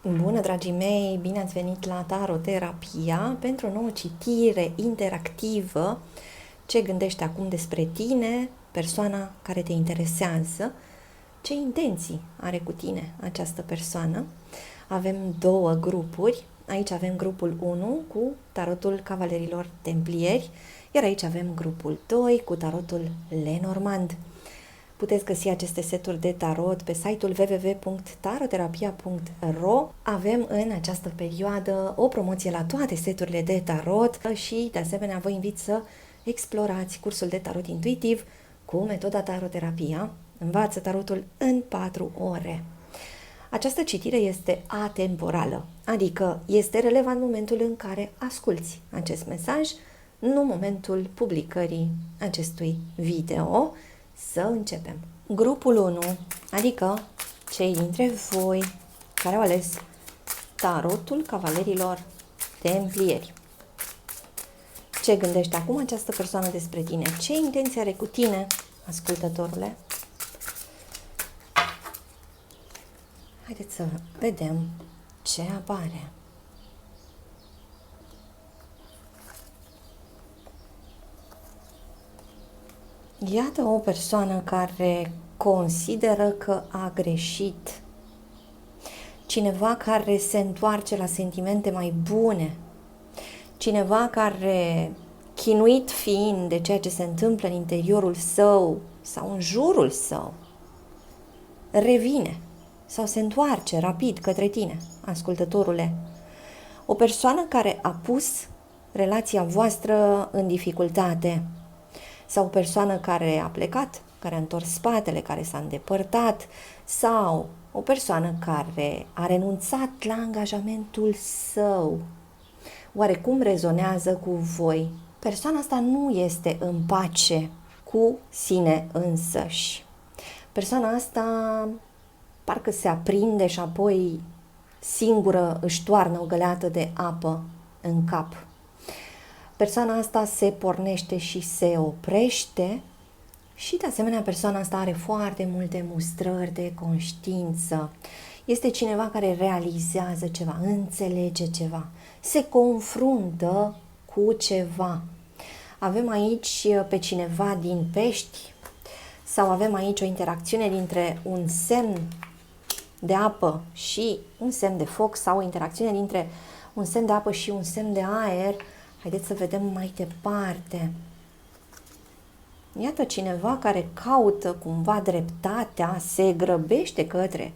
Bună, dragii mei! Bine ați venit la Taroterapia pentru o nouă citire interactivă. Ce gândește acum despre tine, persoana care te interesează, ce intenții are cu tine această persoană. Avem două grupuri. Aici avem grupul 1 cu tarotul Cavalerilor Templieri, iar aici avem grupul 2 cu tarotul Lenormand. Puteți găsi aceste seturi de tarot pe site-ul www.taroterapia.ro. Avem în această perioadă o promoție la toate seturile de tarot și, de asemenea, vă invit să explorați cursul de tarot intuitiv cu metoda Taroterapia. Învață tarotul în 4 ore. Această citire este atemporală, adică este relevant momentul în care asculți acest mesaj, nu momentul publicării acestui video. Să începem. Grupul 1, adică cei dintre voi care au ales tarotul Cavalerilor Templieri. Ce gândește acum această persoană despre tine? Ce intenție are cu tine, ascultătorule? Haideți să vedem ce apare. Iată o persoană care consideră că a greșit. Cineva care se întoarce la sentimente mai bune. Cineva care, chinuit fiind de ceea ce se întâmplă în interiorul său sau în jurul său, revine sau se întoarce rapid către tine, ascultătorule. O persoană care a pus relația voastră în dificultate. Sau o persoană care a plecat, care a întors spatele, care s-a îndepărtat, sau o persoană care a renunțat la angajamentul său. Oarecum rezonează cu voi? Persoana asta nu este în pace cu sine însăși. Persoana asta parcă se aprinde și apoi singură își toarnă o găleată de apă în cap. Persoana asta se pornește și se oprește și, de asemenea, persoana asta are foarte multe mustrări de conștiință. Este cineva care realizează ceva, înțelege ceva, se confruntă cu ceva. Avem aici pe cineva din Pești sau avem aici o interacțiune dintre un semn de apă și un semn de foc sau o interacțiune dintre un semn de apă și un semn de aer. Haideți să vedem mai departe. Iată cineva care caută cumva dreptatea, se grăbește către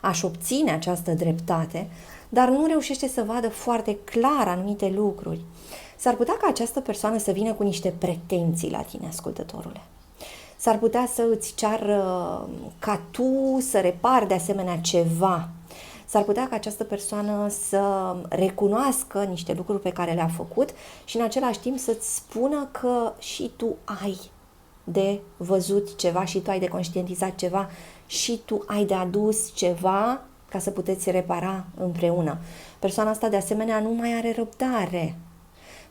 a-și obține această dreptate, dar nu reușește să vadă foarte clar anumite lucruri. S-ar putea ca această persoană să vină cu niște pretenții la tine, ascultătorule. S-ar putea să îți ceară ca tu să repari de asemenea ceva. S-ar putea ca această persoană să recunoască niște lucruri pe care le-a făcut și în același timp să-ți spună că și tu ai de văzut ceva, și tu ai de conștientizat ceva, și tu ai de adus ceva ca să puteți repara împreună. Persoana asta de asemenea nu mai are răbdare.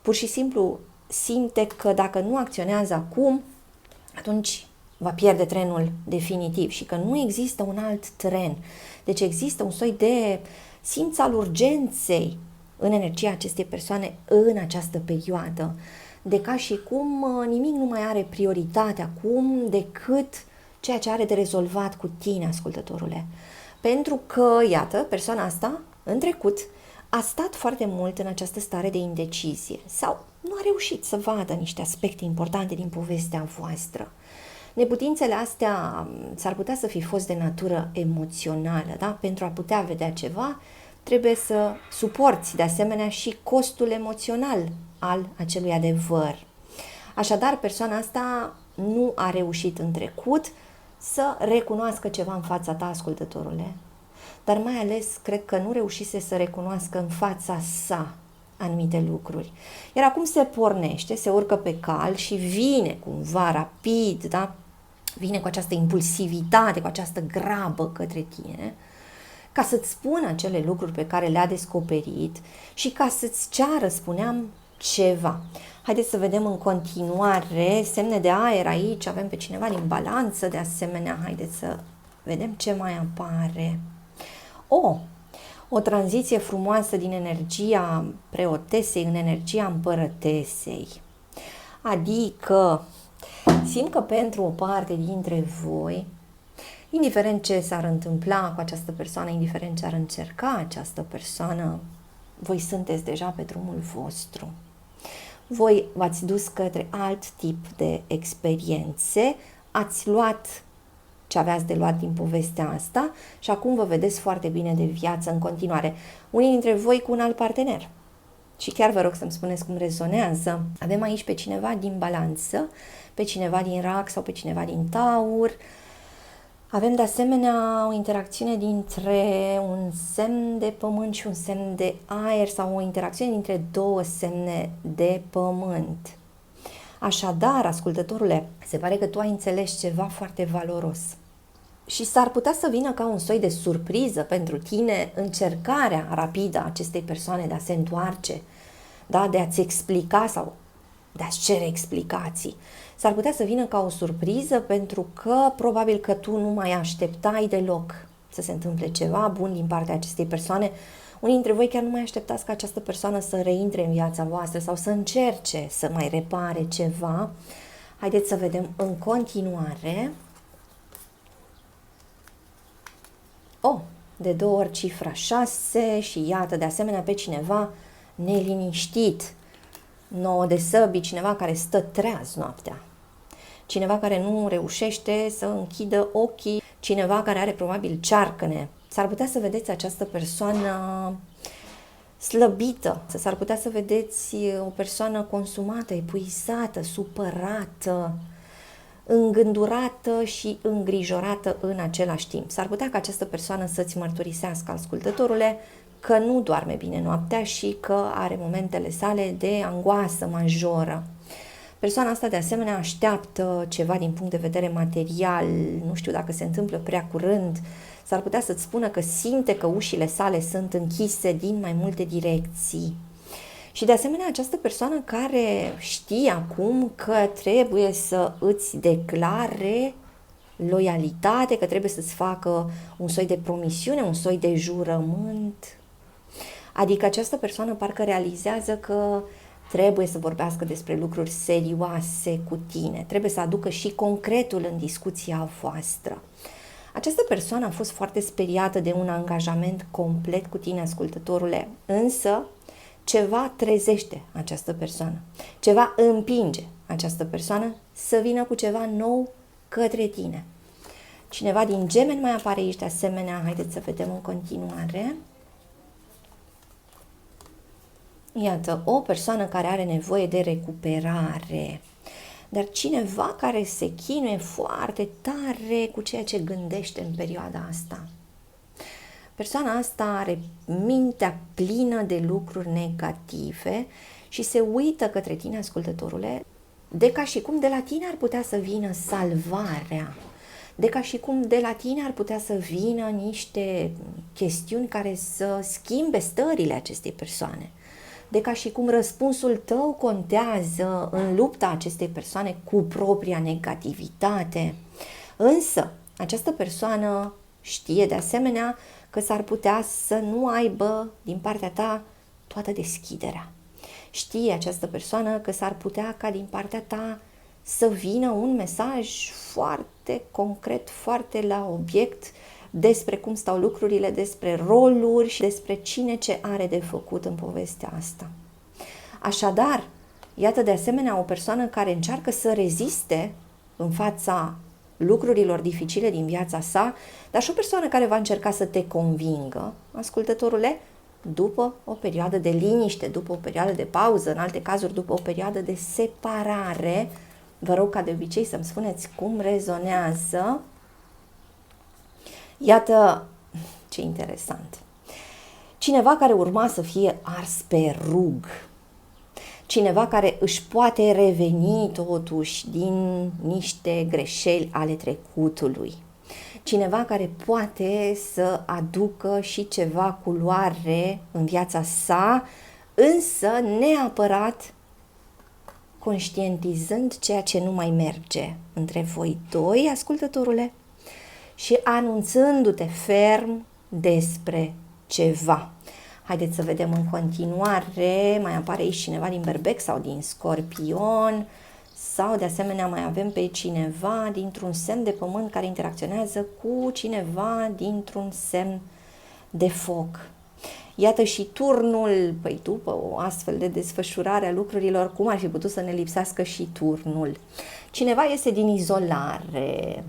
Pur și simplu simte că dacă nu acționează acum, atunci va pierde trenul definitiv și că nu există un alt tren. Deci există un soi de simț al urgenței în energia acestei persoane în această perioadă. De ca și cum nimic nu mai are prioritate acum decât ceea ce are de rezolvat cu tine, ascultătorule. Pentru că, iată, persoana asta, în trecut, a stat foarte mult în această stare de indecizie sau nu a reușit să vadă niște aspecte importante din povestea voastră. Neputințele astea s-ar putea să fi fost de natură emoțională, da? Pentru a putea vedea ceva, trebuie să suporți de asemenea și costul emoțional al acelui adevăr. Așadar, persoana asta nu a reușit în trecut să recunoască ceva în fața ta, ascultătorule, dar mai ales cred că nu reușise să recunoască în fața sa anumite lucruri. Iar acum se pornește, se urcă pe cal și vine cumva rapid, da? Vine cu această impulsivitate, cu această grabă către tine, ca să-ți spună acele lucruri pe care le-a descoperit și ca să-ți ceară, spuneam, ceva. Haideți să vedem în continuare semne de aer aici, avem pe cineva din Balanță, de asemenea, haideți să vedem ce mai apare. O tranziție frumoasă din energia preotesei în energia împărătesei. Adică simt că pentru o parte dintre voi, indiferent ce s-ar întâmpla cu această persoană, indiferent ce ar încerca această persoană, voi sunteți deja pe drumul vostru. Voi v-ați dus către alt tip de experiențe, ați luat ce aveați de luat din povestea asta și acum vă vedeți foarte bine de viață în continuare. Unii dintre voi cu un alt partener. Și chiar vă rog să-mi spuneți cum rezonează. Avem aici pe cineva din Balanță, pe cineva din Rac sau pe cineva din Taur. Avem de asemenea o interacțiune dintre un semn de pământ și un semn de aer sau o interacțiune dintre două semne de pământ. Așadar, ascultătorule, se pare că tu ai înțeles ceva foarte valoros și s-ar putea să vină ca un soi de surpriză pentru tine încercarea rapidă a acestei persoane de a se întoarce, da? De a-ți explica sau de a-ți cere explicații. S-ar putea să vină ca o surpriză pentru că probabil că tu nu mai așteptai deloc să se întâmple ceva bun din partea acestei persoane. Unii dintre voi chiar nu mai așteptați ca această persoană să reintre în viața voastră sau să încerce să mai repare ceva. Haideți să vedem în continuare. De 2 ori cifra 6 și iată de asemenea pe cineva neliniștit. 9 de săbii, cineva care stă treaz noaptea. Cineva care nu reușește să închidă ochii, cineva care are probabil cearcăne. S-ar putea să vedeți această persoană slăbită, s-ar putea să vedeți o persoană consumată, epuizată, supărată, îngândurată și îngrijorată în același timp. S-ar putea ca această persoană să-ți mărturisească, ascultătorule, că nu doarme bine noaptea și că are momentele sale de angoasă majoră. Persoana asta de asemenea așteaptă ceva din punct de vedere material, nu știu dacă se întâmplă prea curând, s-ar putea să-ți spună că simte că ușile sale sunt închise din mai multe direcții. Și de asemenea această persoană care știe acum că trebuie să îți declare loialitate, că trebuie să-ți facă un soi de promisiune, un soi de jurământ. Adică această persoană parcă realizează că trebuie să vorbească despre lucruri serioase cu tine, trebuie să aducă și concretul în discuția voastră. Această persoană a fost foarte speriată de un angajament complet cu tine, ascultătorule, însă ceva trezește această persoană, ceva împinge această persoană să vină cu ceva nou către tine. Cineva din Gemeni mai apare aici de asemenea, haideți să vedem în continuare. Iată, o persoană care are nevoie de recuperare, dar cineva care se chinuie foarte tare cu ceea ce gândește în perioada asta. Persoana asta are mintea plină de lucruri negative și se uită către tine, ascultătorule, de ca și cum de la tine ar putea să vină salvarea, de ca și cum de la tine ar putea să vină niște chestiuni care să schimbe stările acestei persoane, de ca și cum răspunsul tău contează în lupta acestei persoane cu propria negativitate. Însă, această persoană știe de asemenea că s-ar putea să nu aibă din partea ta toată deschiderea. Știe această persoană că s-ar putea ca din partea ta să vină un mesaj foarte concret, foarte la obiect despre cum stau lucrurile, despre roluri și despre cine ce are de făcut în povestea asta. Așadar, iată de asemenea o persoană care încearcă să reziste în fața lucrurilor dificile din viața sa, dar și o persoană care va încerca să te convingă, ascultătorule, după o perioadă de liniște, după o perioadă de pauză, în alte cazuri după o perioadă de separare. Vă rog ca de obicei să-mi spuneți cum rezonează. Iată ce interesant. Cineva care urma să fie ars pe rug, cineva care își poate reveni totuși din niște greșeli ale trecutului, cineva care poate să aducă și ceva culoare în viața sa, însă neapărat conștientizând ceea ce nu mai merge între voi doi, ascultătorule, și anunțându-te ferm despre ceva. Haideți să vedem în continuare, mai apare aici cineva din Berbec sau din Scorpion, sau de asemenea mai avem pe cineva dintr-un semn de pământ care interacționează cu cineva dintr-un semn de foc. Iată și turnul, păi după o astfel de desfășurare a lucrurilor, cum ar fi putut să ne lipsească și turnul? Cineva este din izolare,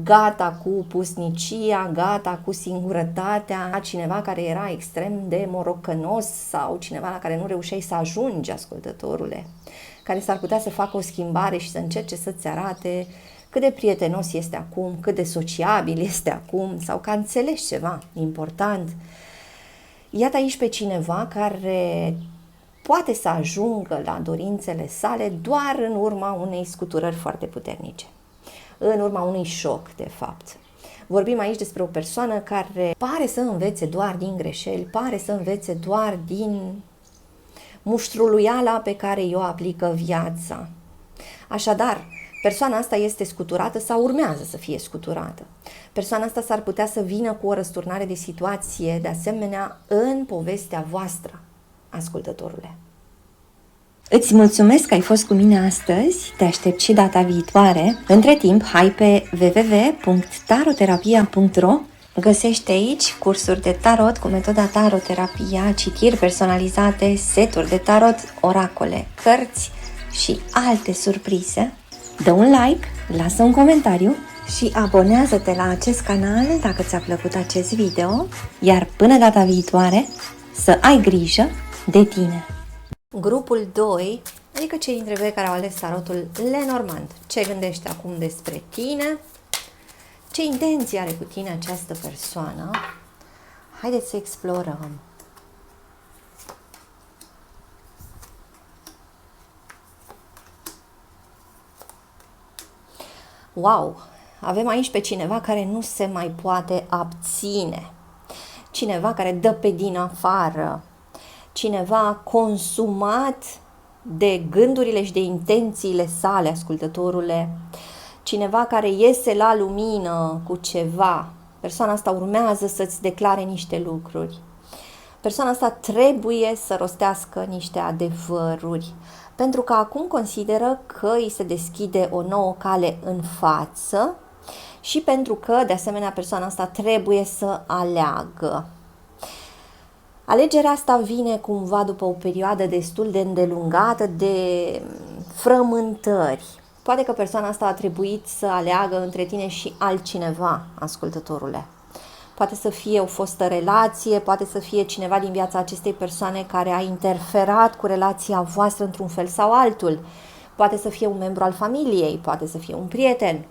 gata cu pusnicia, gata cu singurătatea, cineva care era extrem de morocănos sau cineva la care nu reușeai să ajungi, ascultătorule, care s-ar putea să facă o schimbare și să încerce să-ți arate cât de prietenos este acum, cât de sociabil este acum sau că a înțeles ceva important. Iată aici pe cineva care poate să ajungă la dorințele sale doar în urma unei scuturări foarte puternice, în urma unui șoc, de fapt. Vorbim aici despre o persoană care pare să învețe doar din greșeli, pare să învețe doar din muștruluiala pe care o aplică viața. Așadar, persoana asta este scuturată sau urmează să fie scuturată. Persoana asta s-ar putea să vină cu o răsturnare de situație, de asemenea, în povestea voastră, ascultătorule. Îți mulțumesc că ai fost cu mine astăzi, te aștept și data viitoare. Între timp, hai pe www.taroterapia.ro. Găsești aici cursuri de tarot cu metoda taroterapia, citiri personalizate, seturi de tarot, oracole, cărți și alte surprize. Dă un like, lasă un comentariu și abonează-te la acest canal dacă ți-a plăcut acest video, iar până data viitoare să ai grijă de tine. Grupul 2, adică cei dintre voi care au ales tarotul Lenormand, ce gândește acum despre tine, ce intenții are cu tine această persoană, haideți să explorăm. Wow! Avem aici pe cineva care nu se mai poate abține, cineva care dă pe din afară, cineva consumat de gândurile și de intențiile sale, ascultătorule, cineva care iese la lumină cu ceva. Persoana asta urmează să-ți declare niște lucruri. Persoana asta trebuie să rostească niște adevăruri, pentru că acum consideră că îi se deschide o nouă cale în față și pentru că, de asemenea, persoana asta trebuie să aleagă. Alegerea asta vine cumva după o perioadă destul de îndelungată de frământări. Poate că persoana asta a trebuit să aleagă între tine și altcineva, ascultătorule. Poate să fie o fostă relație, poate să fie cineva din viața acestei persoane care a interferat cu relația voastră într-un fel sau altul. Poate să fie un membru al familiei, poate să fie un prieten.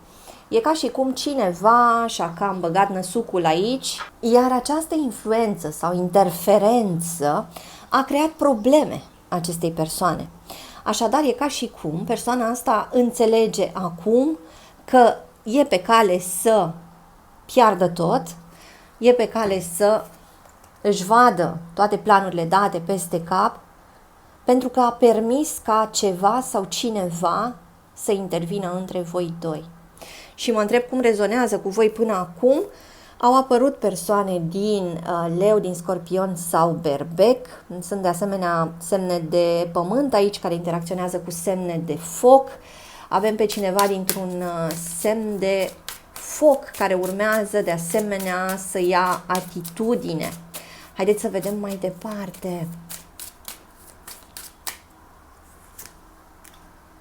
E ca și cum cineva și-a cam băgat năsucul aici, iar această influență sau interferență a creat probleme acestei persoane. Așadar, e ca și cum persoana asta înțelege acum că e pe cale să piardă tot, e pe cale să își vadă toate planurile date peste cap, pentru că a permis ca ceva sau cineva să intervină între voi doi. Și mă întreb cum rezonează cu voi până acum. Au apărut persoane din Leu, din Scorpion sau Berbec. Sunt de asemenea semne de pământ aici care interacționează cu semne de foc. Avem pe cineva dintr-un semn de foc care urmează de asemenea să ia atitudine. Haideți să vedem mai departe.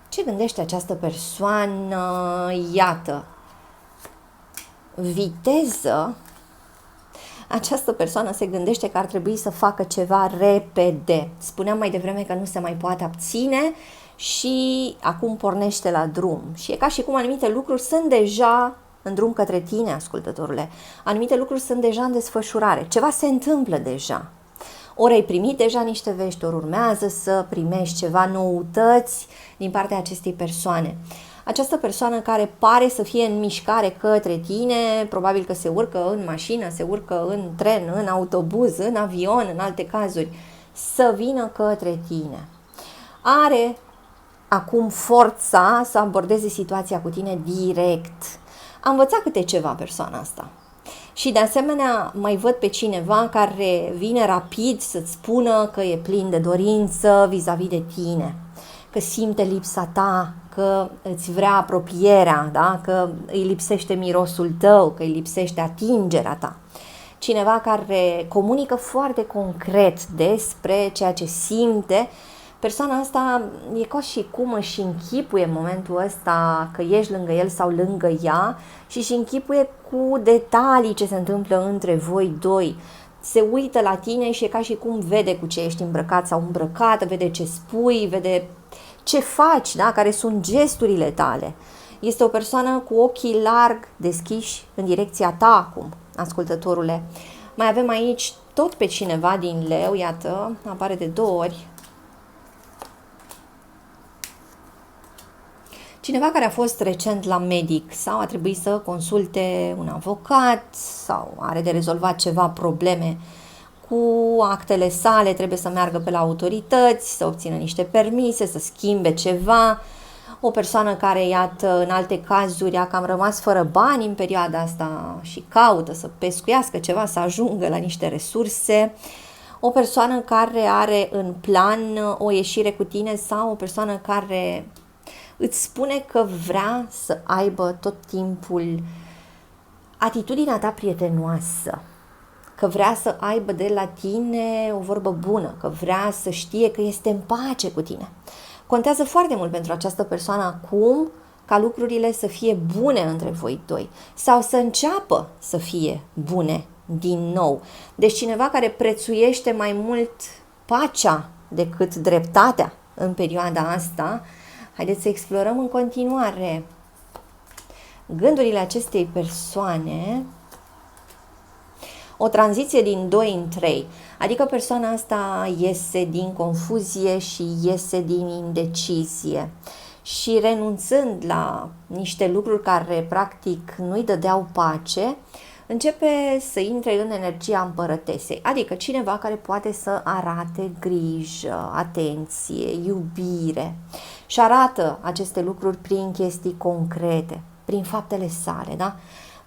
Ce gândește această persoană? Iată, viteză. Această persoană se gândește că ar trebui să facă ceva repede. Spuneam mai devreme că nu se mai poate abține și acum pornește la drum. Și e ca și cum anumite lucruri sunt deja în drum către tine, ascultătorule. Anumite lucruri sunt deja în desfășurare. Ceva se întâmplă deja. Ori ai primit deja niște vești, ori urmează să primești ceva noutăți din partea acestei persoane. Această persoană care pare să fie în mișcare către tine, probabil că se urcă în mașină, se urcă în tren, în autobuz, în avion, în alte cazuri, să vină către tine. Are acum forța să abordeze situația cu tine direct. A învățat câte ceva persoana asta. Și de asemenea mai văd pe cineva care vine rapid să-ți spună că e plin de dorință vis-a-vis de tine, că simte lipsa ta, că îți vrea apropierea, da? Că îi lipsește mirosul tău, că îi lipsește atingerea ta. Cineva care comunică foarte concret despre ceea ce simte. Persoana asta e ca și cum își închipuie în momentul ăsta că ești lângă el sau lângă ea și își închipuie cu detalii ce se întâmplă între voi doi. Se uită la tine și e ca și cum vede cu ce ești îmbrăcat sau îmbrăcată, vede ce spui, vede ce faci, da? Care sunt gesturile tale. Este o persoană cu ochii larg deschiși în direcția ta acum, ascultătorule. Mai avem aici tot pe cineva din Leu, iată, apare de 2 ori. Cineva care a fost recent la medic sau a trebuit să consulte un avocat sau are de rezolvat ceva probleme cu actele sale, trebuie să meargă pe la autorități, să obțină niște permise, să schimbe ceva. O persoană care, iată, în alte cazuri a cam rămas fără bani în perioada asta și caută să pescuiască ceva, să ajungă la niște resurse. O persoană care are în plan o ieșire cu tine sau o persoană care îți spune că vrea să aibă tot timpul atitudinea ta prietenoasă, că vrea să aibă de la tine o vorbă bună, că vrea să știe că este în pace cu tine. Contează foarte mult pentru această persoană acum ca lucrurile să fie bune între voi doi sau să înceapă să fie bune din nou. Deci cineva care prețuiește mai mult pacea decât dreptatea în perioada asta. Haideți să explorăm în continuare gândurile acestei persoane. O tranziție din 2 în 3, adică persoana asta iese din confuzie și iese din indecizie și renunțând la niște lucruri care practic nu-i dădeau pace, începe să intre în energia împărătesei, adică cineva care poate să arate grijă, atenție, iubire și arată aceste lucruri prin chestii concrete, prin faptele sale, da?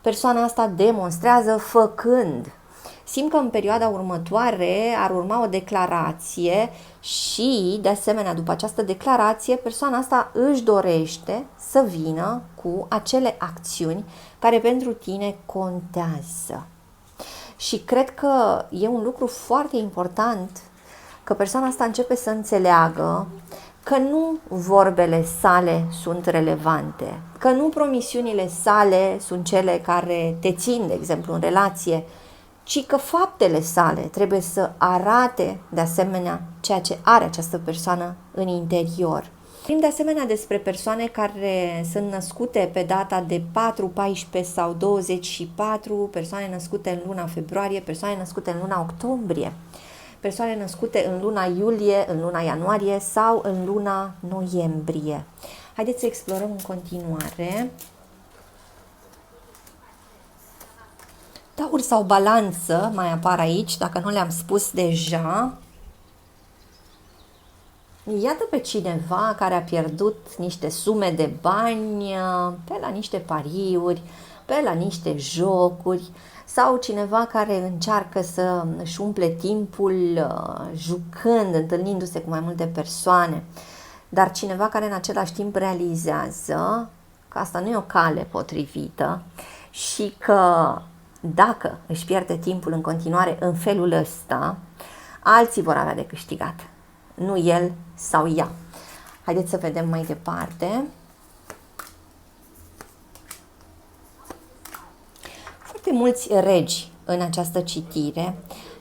Persoana asta demonstrează făcând. Simt că în perioada următoare ar urma o declarație și, de asemenea, după această declarație, persoana asta își dorește să vină cu acele acțiuni care pentru tine contează. Și cred că e un lucru foarte important că persoana asta începe să înțeleagă că nu vorbele sale sunt relevante, că nu promisiunile sale sunt cele care te țin, de exemplu, în relație, ci că faptele sale trebuie să arate, de asemenea, ceea ce are această persoană în interior. Vorbim de asemenea despre persoane care sunt născute pe data de 4, 14 sau 24, persoane născute în luna februarie, persoane născute în luna octombrie, persoane născute în luna iulie, în luna ianuarie sau în luna noiembrie. Haideți să explorăm în continuare. Taur sau balanță mai apar aici, dacă nu le-am spus deja. Iată pe cineva care a pierdut niște sume de bani pe la niște pariuri, pe la niște jocuri sau cineva care încearcă să își umple timpul jucând, întâlnindu-se cu mai multe persoane, dar cineva care în același timp realizează că asta nu e o cale potrivită și că dacă își pierde timpul în continuare în felul ăsta, alții vor avea de câștigat, nu el sau ea. Haideți să vedem mai departe. Foarte mulți regi în această citire,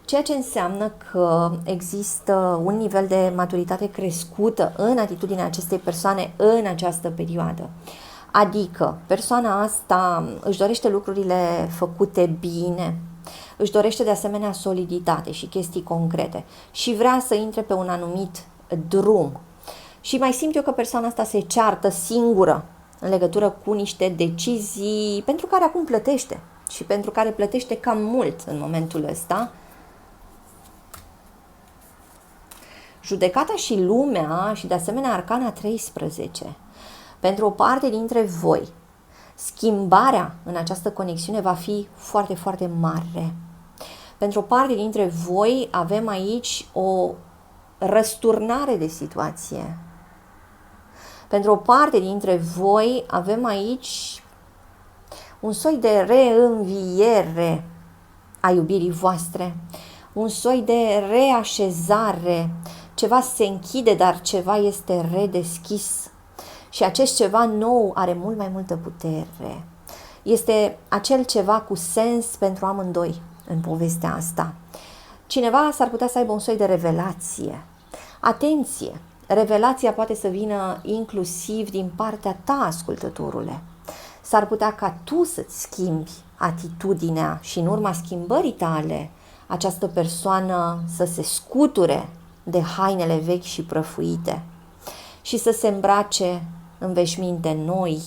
ceea ce înseamnă că există un nivel de maturitate crescută în atitudinea acestei persoane în această perioadă. Adică persoana asta își dorește lucrurile făcute bine, își dorește de asemenea soliditate și chestii concrete și vrea să intre pe un anumit drum. Și mai simt eu că persoana asta se ceartă singură în legătură cu niște decizii pentru care acum plătește și pentru care plătește cam mult în momentul ăsta. Judecata și lumea și de asemenea Arcana 13. Pentru o parte dintre voi Schimbarea în această conexiune va fi foarte, foarte mare. Pentru o parte dintre voi avem aici o răsturnare de situație. Pentru o parte dintre voi avem aici un soi de reînviere a iubirii voastre, un soi de reașezare. Ceva se închide, dar ceva este redeschis. Și acest ceva nou are mult mai multă putere. Este acel ceva cu sens pentru amândoi în povestea asta. Cineva s-ar putea să aibă un soi de revelație. Atenție! Revelația poate să vină inclusiv din partea ta, ascultătorule. S-ar putea ca tu să-ți schimbi atitudinea și în urma schimbării tale această persoană să se scuture de hainele vechi și prăfuite și să se îmbrace în veșminte noi.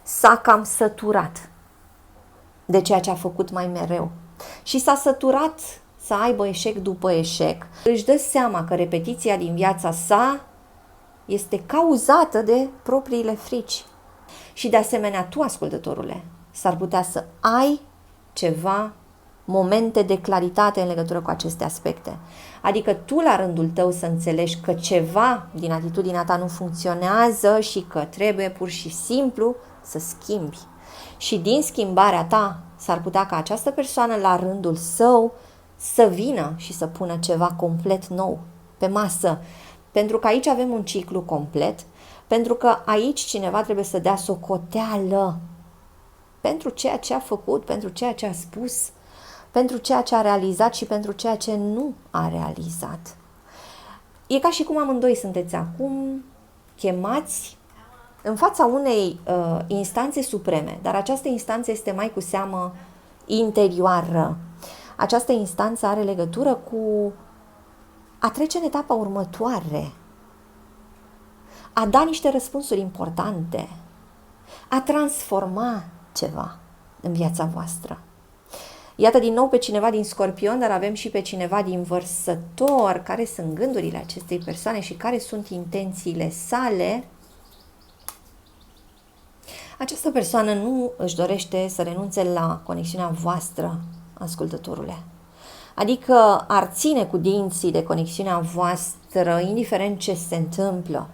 S-a cam săturat de ceea ce a făcut mai mereu și s-a săturat să aibă eșec după eșec. Își dă seama că repetiția din viața sa este cauzată de propriile frici. Și de asemenea tu, ascultătorule, s-ar putea să ai ceva momente de claritate în legătură cu aceste aspecte. Adică tu la rândul tău să înțelegi că ceva din atitudinea ta nu funcționează și că trebuie pur și simplu să schimbi. Și din schimbarea ta s-ar putea ca această persoană la rândul său să vină și să pună ceva complet nou pe masă. Pentru că aici avem un ciclu complet, pentru că aici cineva trebuie să dea socoteală pentru ceea ce a făcut, pentru ceea ce a spus, pentru ceea ce a realizat și pentru ceea ce nu a realizat. E ca și cum amândoi sunteți acum chemați în fața unei instanțe supreme, dar această instanță este mai cu seamă interioară. Această instanță are legătură cu a trece în etapa următoare, a da niște răspunsuri importante, a transforma ceva în viața voastră. Iată din nou pe cineva din Scorpion, dar avem și pe cineva din Vărsător. Care sunt gândurile acestei persoane și care sunt intențiile sale? Această persoană nu își dorește să renunțe la conexiunea voastră, ascultătorule. Adică ar ține cu dinții de conexiunea voastră, indiferent ce se întâmplă.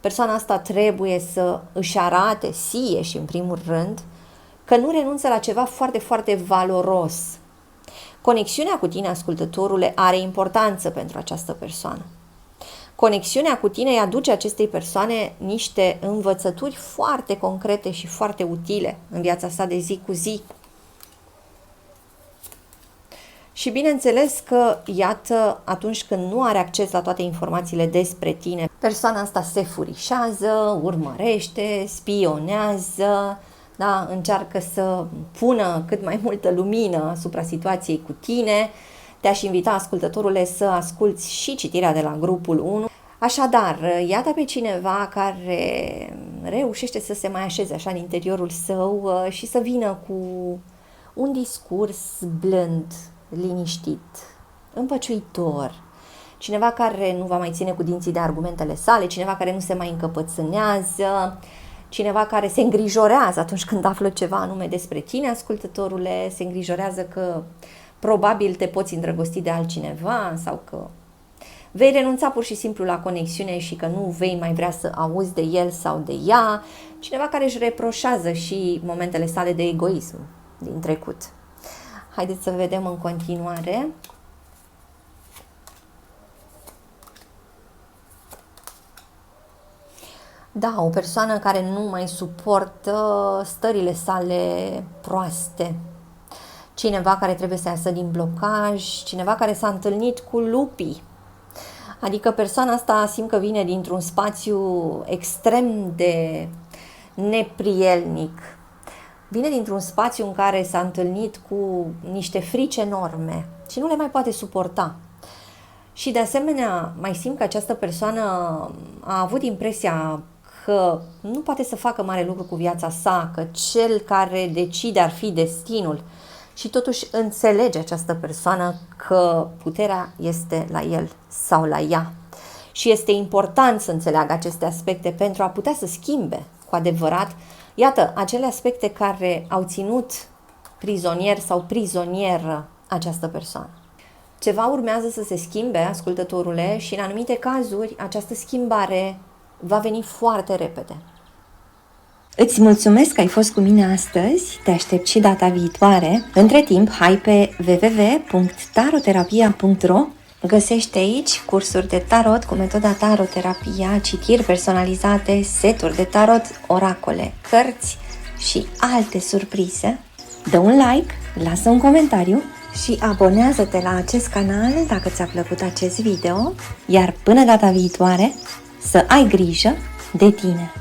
Persoana asta trebuie să își arate ție și în primul rând că nu renunță la ceva foarte, foarte valoros. Conexiunea cu tine, ascultătorule, are importanță pentru această persoană. Conexiunea cu tine îi aduce acestei persoane niște învățături foarte concrete și foarte utile în viața sa de zi cu zi. Și bineînțeles că, iată, atunci când nu are acces la toate informațiile despre tine, persoana asta se furișează, urmărește, spionează, da? Încearcă să pună cât mai multă lumină asupra situației cu tine. Te-aș invita, ascultătorule, să asculți și citirea de la grupul 1. Așadar, iată pe cineva care reușește să se mai așeze așa în interiorul său și să vină cu un discurs blând, liniștit, împăciuitor, cineva care nu va mai ține cu dinții de argumentele sale, cineva care nu se mai încăpățânează, cineva care se îngrijorează atunci când află ceva anume despre tine, ascultătorule, se îngrijorează că probabil te poți îndrăgosti de altcineva sau că vei renunța pur și simplu la conexiune și că nu vei mai vrea să auzi de el sau de ea, cineva care își reproșează și momentele sale de egoism din trecut. Haideți să vedem în continuare. Da, o persoană care nu mai suportă stările sale proaste. Cineva care trebuie să iasă din blocaj, cineva care s-a întâlnit cu lupii. Adică persoana asta simt că vine dintr-un spațiu extrem de neprielnic. Vine dintr-un spațiu în care s-a întâlnit cu niște frici enorme și nu le mai poate suporta. Și de asemenea, mai simt că această persoană a avut impresia că nu poate să facă mare lucru cu viața sa, că cel care decide ar fi destinul. Și totuși înțelege această persoană că puterea este la el sau la ea. Și este important să înțeleagă aceste aspecte pentru a putea să schimbe cu adevărat Iată, acele aspecte care au ținut prizonier sau prizonieră această persoană. Ceva urmează să se schimbe, ascultătorule, și în anumite cazuri această schimbare va veni foarte repede. Îți mulțumesc că ai fost cu mine astăzi, te aștept și data viitoare. Între timp, hai pe www.taroterapia.ro. Găsești aici cursuri de tarot cu metoda taroterapia, citiri personalizate, seturi de tarot, oracole, cărți și alte surprize. Dă un like, lasă un comentariu și abonează-te la acest canal dacă ți-a plăcut acest video, iar până data viitoare, să ai grijă de tine!